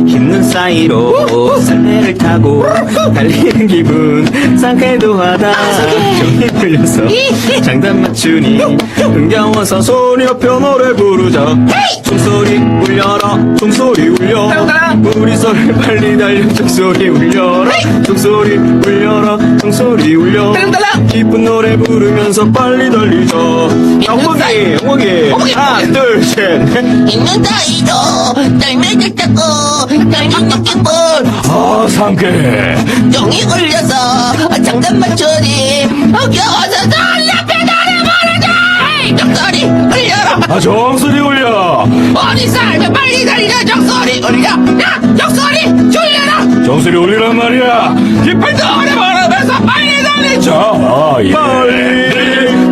흰눈 사이로 썰매를 타고 달리는 기분 상쾌도 하다. 종이 풀려서 장단 맞추니 흥겨워서 소리 높여 노래 부르자. 종소리 울려라 종소리 울려 우리 소리 빨리 달려 종소리 울려라 종소리 울려라 종소리 울려 기쁜 노래 부르면서 빨리 달리자. 영목이 하나 둘셋 있는 사이로 썰매를 타고 달리는 기분 상쾌해. 종이 울려서 장단 맞추니 흥겨워서 소리 앞에 노래 부르자. 종소리 울려라 종소리 울려. 어디 살면 빨리 달려 종소리 울려 종소리 울려라 종소리 울리란 말이야. 기쁜 노래 부르면서 빨리 달리자. 자, 예. 빨리